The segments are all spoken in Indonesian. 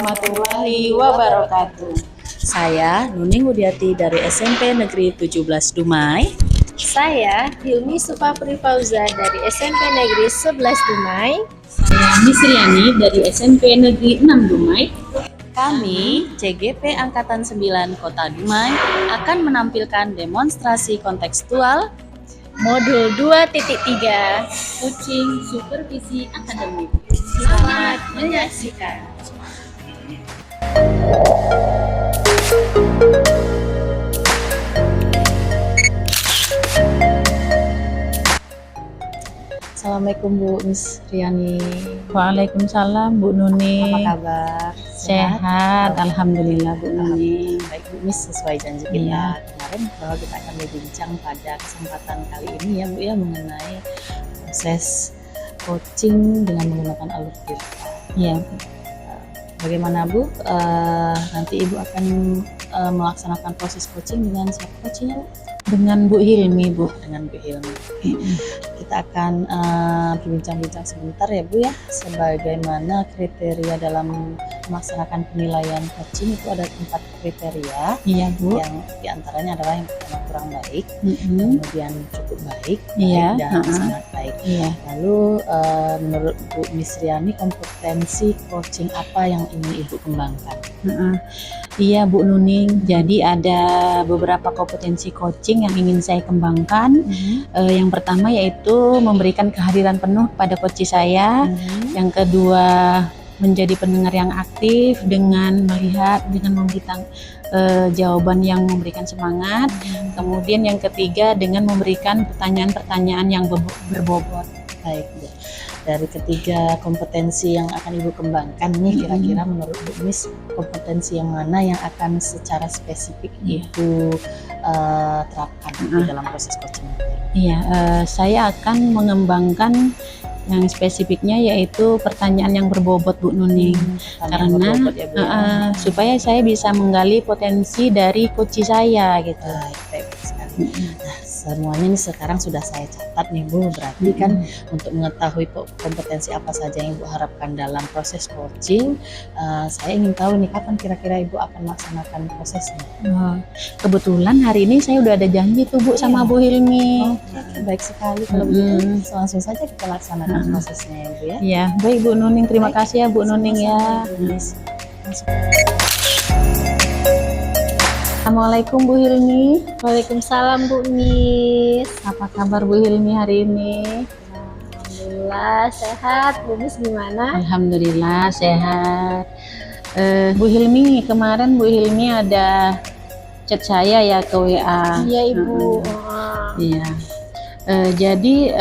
warahmatullahi wabarakatuh. Saya Nuning Wudiati dari SMP Negeri 17 Dumai. Saya Hilmi Supapri Fauza dari SMP Negeri 11 Dumai. Saya Misriani dari SMP Negeri 6 Dumai. Kami, CGP Angkatan 9 Kota Dumai, akan menampilkan demonstrasi kontekstual Modul 2.3. Coaching Supervisi Akademik. Selamat menyaksikan. Assalamualaikum Bu Misriani. Waalaikumsalam Bu Nuni. Apa kabar? Sehat, alhamdulillah Bu Nuni. Baik Bu Mis, sesuai janji kita Iya. kemarin bahwa kita akan berbincang pada kesempatan kali ini ya Bu ya mengenai proses coaching dengan menggunakan alur virtual. Iya. Bagaimana Bu? Nanti Ibu akan melaksanakan proses coaching dengan siapa coachingnya Bu? Dengan Bu Hilmi Bu. Dengan Bu Hilmi. Kita akan berbincang-bincang sebentar ya Bu ya, sebagaimana kriteria dalam melaksanakan penilaian coaching itu ada 4 kriteria. Iya Bu. Yang diantaranya adalah yang pertama kurang baik, Mm-mm. kemudian cukup baik, Iya, baik dan sangat baik. Iya. Lalu menurut Bu Misriani, kompetensi coaching apa yang ingin Ibu kembangkan? Mm-mm. Iya Bu Nuning. Jadi ada beberapa kompetensi coaching yang ingin saya kembangkan. Yang pertama yaitu memberikan kehadiran penuh pada coach saya. Yang kedua, menjadi pendengar yang aktif dengan melihat, dengan memberikan jawaban yang memberikan semangat. Kemudian yang ketiga, dengan memberikan pertanyaan-pertanyaan yang berbobot. Baik Bu. Dari ketiga kompetensi yang akan Ibu kembangkan nih, kira-kira menurut Bu Mis, kompetensi yang mana yang akan secara spesifik Ibu terapkan di dalam proses coaching? Iya, saya akan mengembangkan yang spesifiknya yaitu pertanyaan yang berbobot Bu Nuning. Pertanyaan Karena berbobot ya, Bu, ya. supaya saya bisa menggali potensi dari coach saya gitu. Baik sekali. Nah, semuanya ini sekarang sudah saya catat nih Bu. Berarti kan untuk mengetahui kompetensi apa saja yang Ibu harapkan dalam proses coaching, saya ingin tahu nih kapan kira-kira Ibu akan melaksanakan prosesnya. Kebetulan hari ini saya udah ada janji tuh Bu sama Bu Hilmi. Oke, baik sekali kalau begitu. Langsung saja kita laksanakan prosesnya ya Bu ya. Iya, baik Bu Nuning, terima kasih ya Bu Nuning ya. Assalamualaikum Bu Hilmi. Waalaikumsalam Bu Mis. Apa kabar Bu Hilmi hari ini? Alhamdulillah sehat. Bu Mis gimana? Alhamdulillah sehat. Bu Hilmi, kemarin Bu Hilmi ada chat saya ya ke WA. Iya Ibu. Iya. Jadi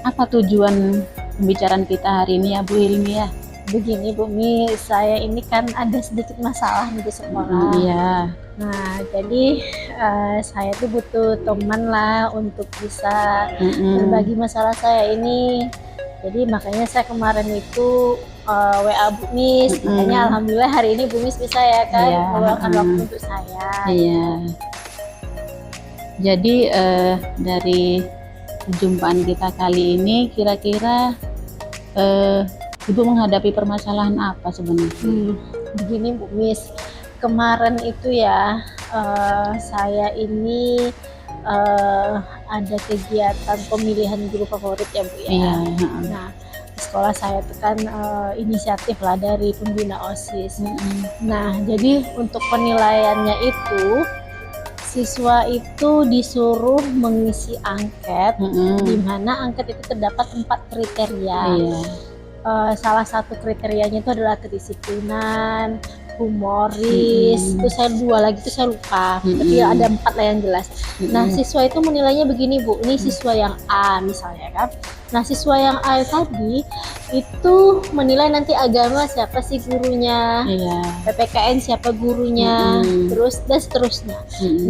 apa tujuan pembicaraan kita hari ini ya Bu Hilmi ya? Begini Bu Mis, saya ini kan ada sedikit masalah nih di sekolah. Iya. Nah, jadi saya tuh butuh teman lah untuk bisa berbagi masalah saya ini. Jadi makanya saya kemarin itu WA Bu Mis. Makanya alhamdulillah hari ini Bu Mis bisa ya kan Iya. meluangkan waktu untuk saya. Iya. Jadi dari perjumpaan kita kali ini kira-kira Ibu menghadapi permasalahan apa sebenarnya? Begini Bu Mis, kemarin itu ya saya ini ada kegiatan pemilihan guru favorit ya Bu ya. Iya. Nah, di sekolah saya itu kan inisiatif lah dari pembina OSIS. Nah, jadi untuk penilaiannya itu siswa itu disuruh mengisi angket, di mana angket itu terdapat 4 kriteria. Iya. Salah satu kriterianya itu adalah kedisiplinan, humoris, terus saya 2 lagi itu saya lupa, tapi ada 4 lah yang jelas. Nah, siswa itu menilainya begini Bu, ini siswa yang A misalnya kan. Nah, siswa yang A tadi itu menilai nanti agama siapa sih gurunya, Iya. PPKN siapa gurunya, terus dan seterusnya.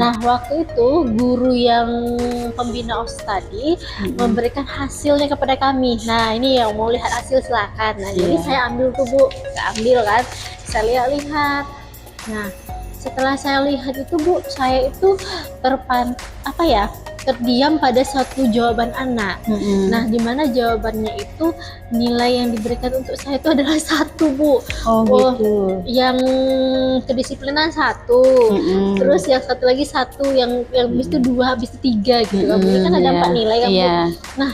Nah, waktu itu guru yang pembina OSIS tadi memberikan hasilnya kepada kami. Nah, ini yang mau lihat hasil silakan. Nah, jadi saya ambil tuh Bu, ambil kan, saya lihat-lihat. Nah, setelah saya lihat itu Bu, saya itu terdiam pada satu jawaban anak. Nah, di mana jawabannya itu nilai yang diberikan untuk saya itu adalah 1, Bu. Oh gitu. Yang kedisiplinan 1, terus yang satu lagi 1, yang habis itu 2, habis itu 3 gitu loh. Ini kan ada 4 nilai kan, Bu. Nah,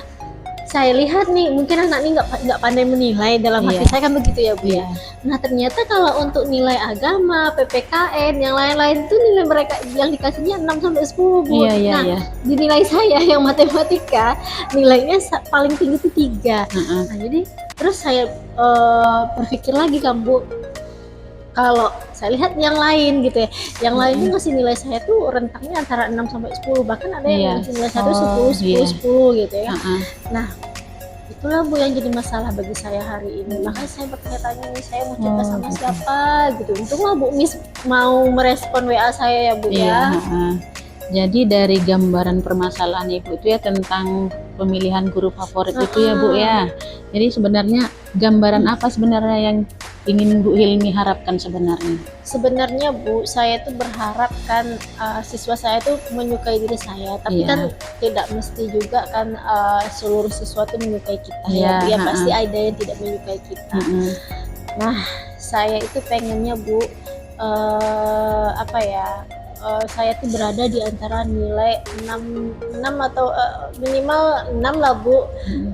saya lihat nih, mungkin anak ini nggak pandai menilai, dalam hati saya kan begitu ya, Bu. Nah, ternyata kalau untuk nilai agama, PPKN, yang lain-lain itu nilai mereka yang dikasihnya 6 sampai 10, Bu. Di nilai saya yang matematika nilainya paling tinggi itu 3. Nah, jadi terus saya berpikir lagi kan, Bu, kalau saya lihat yang lain gitu ya, yang lainnya ngasih nilai saya tuh rentangnya antara 6 sampai 10, bahkan ada yang ngasih nilai saya tuh 10 gitu ya. Nah, itulah, Bu, yang jadi masalah bagi saya hari ini. Makanya saya bertanya-tanya nih, saya mau cerita sama siapa gitu. Untunglah Bu Miss mau merespon WA saya ya, Bu ya. Jadi dari gambaran permasalahan Ibu itu ya tentang pemilihan guru favorit itu ya, Bu ya. Jadi sebenarnya gambaran apa sebenarnya yang ingin Bu Hilmi harapkan sebenarnya? Sebenarnya, Bu, saya tuh berharap kan siswa saya tuh menyukai diri saya, tapi kan tidak mesti juga kan seluruh siswa tuh menyukai kita ya, pasti ada yang tidak menyukai kita. Nah, saya itu pengennya, Bu, saya tuh berada di antara nilai 6 atau minimal 6 lah, Bu.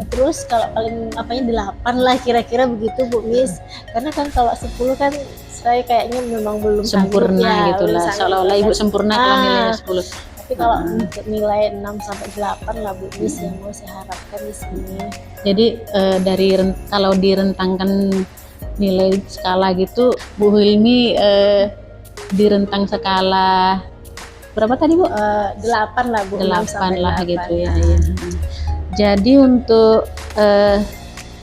Terus kalau paling 8 lah kira-kira begitu, Bu Miss. Karena kan kalau 10 kan saya kayaknya memang belum sempurna gitu lah. Seolah-olah Ibu sempurna kalau nilainya 10. Tapi kalau untuk nilai 6 sampai 8 lah, Bu Miss, yang mau saya harapkan di sini. Jadi kalau direntangkan nilai skala gitu, Bu Hilmi di rentang skala berapa tadi, Bu? 8 lah, Bu. 8 lah gitu ya. Jadi untuk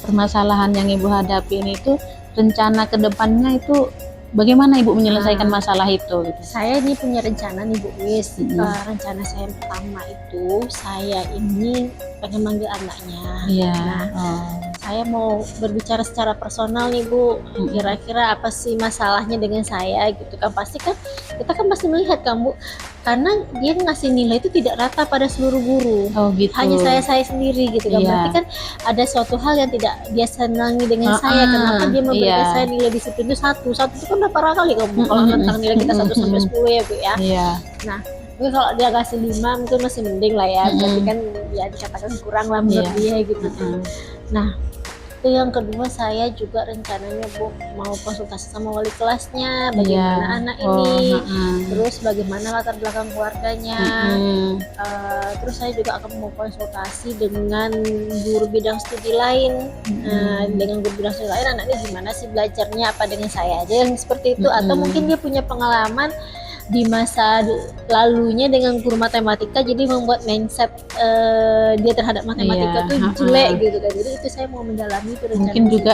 permasalahan yang Ibu hadapi ini tuh rencana kedepannya itu bagaimana Ibu menyelesaikan masalah itu? Gitu? Saya ini punya rencana nih, Bu Miss. Rencana saya yang pertama itu saya ini pengen manggil anaknya. Saya mau berbicara secara personal nih, Bu. Kira-kira apa sih masalahnya dengan saya gitu kan? Pasti kan kita kan pasti melihat kan, Bu, karena dia ngasih nilai itu tidak rata pada seluruh guru. Gitu. Hanya saya sendiri gitu kan. Berarti kan ada suatu hal yang tidak dia senangi dengan saya. Kenapa dia memberikan saya nilai disiplin itu 1 itu kan berapa kali kan, Bu? Kalau tentang nilai kita 1 sampai 10 ya, Bu ya. Nah, mungkin kalau dia kasih 5 mungkin masih mending lah ya. Berarti kan ya dikatakan kurang lah menurut dia gitu. Nah, itu yang kedua, saya juga rencananya, Bu, mau konsultasi sama wali kelasnya, bagaimana anak ini, terus bagaimana latar belakang keluarganya, terus saya juga akan mau konsultasi dengan guru bidang studi lain. Dengan guru bidang studi lain, anaknya gimana sih belajarnya, apa dengan saya aja yang seperti itu, atau mungkin dia punya pengalaman di masa lalunya dengan guru matematika, jadi membuat mindset dia terhadap matematika tuh jelek gitu kan. Jadi itu saya mau mendalami itu rencana. Mungkin juga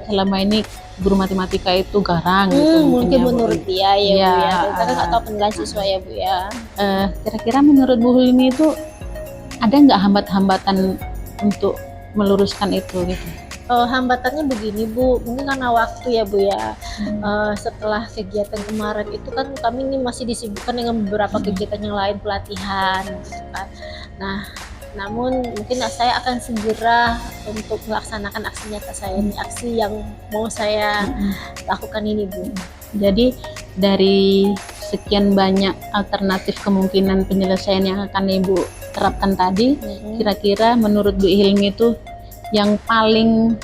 selama ini guru matematika itu garang gitu. Mungkin ya, menurut dia ya, Bu ya. Kita kan nggak tahu penilaian siswa ya, Bu ya. Kira-kira menurut Bu Hilmi itu ada nggak hambatan untuk meluruskan itu gitu? Hambatannya begini, Bu, mungkin karena waktu ya, Bu ya. Setelah kegiatan kemarin itu kan kami ini masih disibukkan dengan beberapa kegiatan yang lain, pelatihan gitu kan. Nah, namun mungkin saya akan segera untuk melaksanakan aksi nyata saya ini, aksi yang mau saya lakukan ini, Bu. Jadi dari sekian banyak alternatif kemungkinan penyelesaian yang akan Ibu terapkan tadi, kira-kira menurut Bu Hilmi itu yang paling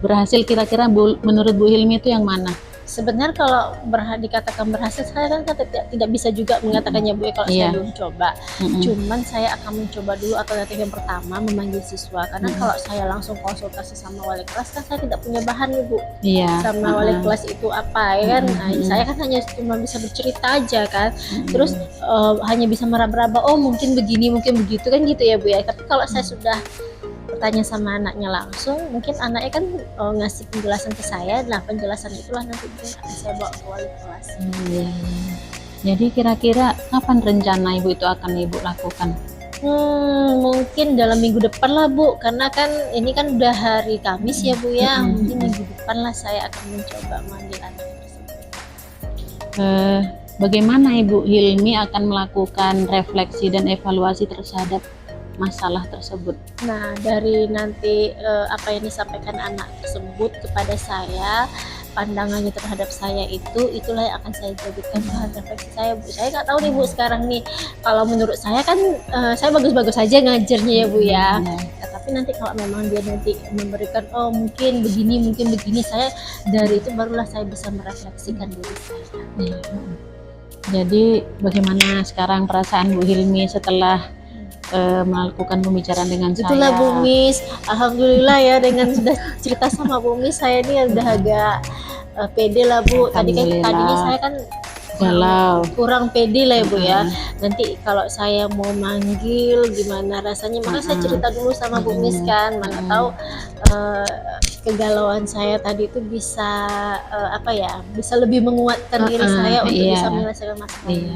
berhasil, kira-kira menurut Bu Hilmi itu yang mana? Sebenarnya kalau dikatakan berhasil, saya kan tidak bisa juga mengatakannya, Bu, kalau saya belum coba. Cuman saya akan mencoba dulu alternatif yang pertama, memanggil siswa. Karena kalau saya langsung konsultasi sama wali kelas kan saya tidak punya bahan nih, Bu. Sama wali kelas itu apa ya kan. Nah, saya kan hanya cuma bisa bercerita aja kan. Terus hanya bisa meraba-raba, oh mungkin begini, mungkin begitu kan gitu ya, Bu ya. Tapi kalau saya sudah bertanya sama anaknya langsung, mungkin anaknya kan ngasih penjelasan ke saya. Nah, penjelasan itulah nanti mungkin akan saya bawa ke wali kelas. Jadi kira-kira kapan rencana Ibu itu akan Ibu lakukan? Mungkin dalam minggu depan lah, Bu, karena kan ini kan udah hari Kamis ya, Bu ya. Mungkin minggu depan lah saya akan mencoba manggil anak tersebut. bagaimana Ibu Hilmi akan melakukan refleksi dan evaluasi terhadap masalah tersebut? Nah, dari nanti apa yang disampaikan anak tersebut kepada saya, pandangannya terhadap saya itulah yang akan saya jadikan bahan refleksi saya, Bu. Saya nggak tahu nih, Bu, sekarang nih, kalau menurut saya kan saya bagus-bagus aja ngajarnya ya, Bu ya. Tapi nanti kalau memang dia nanti memberikan, oh mungkin begini, saya dari itu barulah saya bisa merefleksikan diri saya. Jadi bagaimana sekarang perasaan Bu Hilmi setelah melakukan pembicaraan dengan Itulah saya? Bu Mis, alhamdulillah ya dengan sudah cerita sama Bu Mis, saya ini udah agak pede lah Bu. Tadinya saya kan galau, kurang pede lah ya Bu ya. Nanti kalau saya mau manggil gimana rasanya, maka saya cerita dulu sama Bu Mis kan, mana tahu kegalauan saya tadi itu bisa bisa lebih menguatkan diri saya untuk bisa menyelesaikan masalah.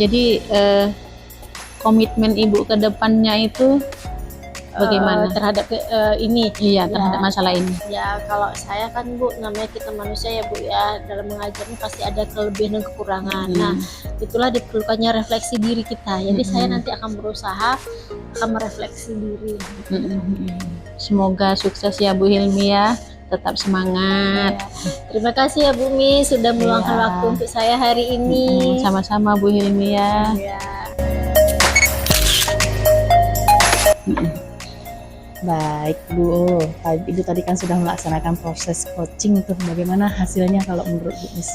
Jadi komitmen Ibu ke depannya itu bagaimana terhadap ini? Iya, terhadap masalah ini. Ya kalau saya kan Bu, namanya kita manusia ya Bu ya, dalam mengajar ini pasti ada kelebihan dan kekurangan. Nah, itulah diperlukannya refleksi diri kita. Jadi saya nanti akan berusaha merefleksi diri. Semoga sukses ya Bu Hilmi ya, tetap semangat. Terima kasih ya Bu Mi sudah meluangkan waktu untuk saya hari ini. Sama-sama Bu Hilmi ya. Baik Bu, Ibu tadi kan sudah melaksanakan proses coaching tuh, bagaimana hasilnya kalau menurut Bu Mis?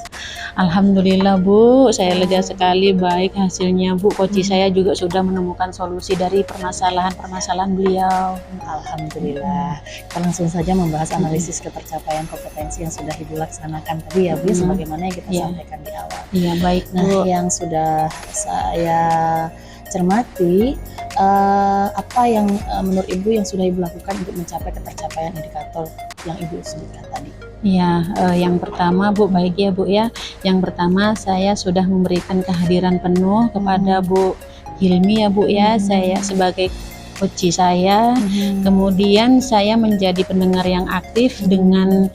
Alhamdulillah Bu, saya lega sekali, baik hasilnya Bu. Coach saya juga sudah menemukan solusi dari permasalahan-permasalahan beliau. Alhamdulillah. Kita langsung saja membahas analisis ketercapaian kompetensi yang sudah Ibu laksanakan tadi ya Bu, sebagaimana yang kita sampaikan di awal. Iya baik Bu. Nah, yang sudah saya cermati, apa yang menurut Ibu yang sudah Ibu lakukan untuk mencapai ketercapaian indikator yang Ibu sebutkan tadi? Ya, yang pertama Bu, baik ya Bu ya. Yang pertama saya sudah memberikan kehadiran penuh kepada Bu Hilmi ya Bu ya. Saya sebagai coach saya, kemudian saya menjadi pendengar yang aktif dengan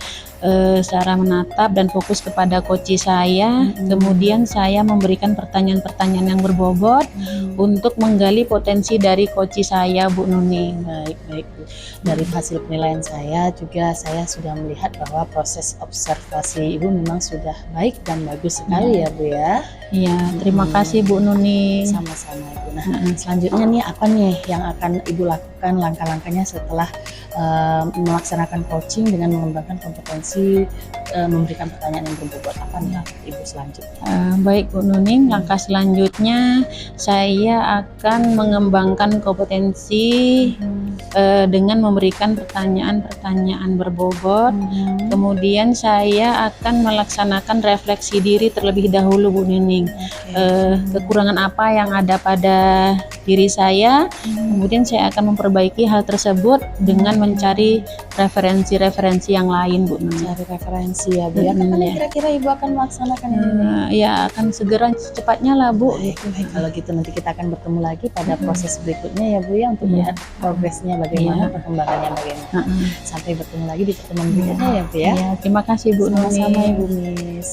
secara menatap dan fokus kepada coach saya. Kemudian saya memberikan pertanyaan-pertanyaan yang berbobot untuk menggali potensi dari coach saya Bu Nuning. Baik Bu. Dari hasil penilaian saya juga saya sudah melihat bahwa proses observasi Ibu memang sudah baik dan bagus sekali ya Bu ya. Iya, terima kasih Bu Nuning. Sama-sama Ibu. Nah, selanjutnya nih apa nih yang akan Ibu lakukan langkah-langkahnya setelah melaksanakan coaching dengan mengembangkan kompetensi memberikan pertanyaan yang berbobot, apa nih Ibu selanjutnya? Baik Bu Nuning, langkah selanjutnya saya akan mengembangkan kompetensi dengan memberikan pertanyaan-pertanyaan berbobot. Kemudian saya akan melaksanakan refleksi diri terlebih dahulu Bu Nuning. Kekurangan apa yang ada pada diri saya, kemudian saya akan memperbaiki hal tersebut dengan mencari referensi-referensi yang lain Bu Nuning. Cari referensi ya Bu ya. Kapan kira-kira Ibu akan melaksanakan ini? Ya akan segera secepatnya lah Bu. Baik, kalau gitu nanti kita akan bertemu lagi pada proses berikutnya ya Bu ya, untuk melihat progresnya bagaimana, perkembangannya bagaimana. Sampai bertemu lagi di pertemuan berikutnya ya Bu ya. Terima kasih Bu Nuning. Sama-sama Ibu Mis.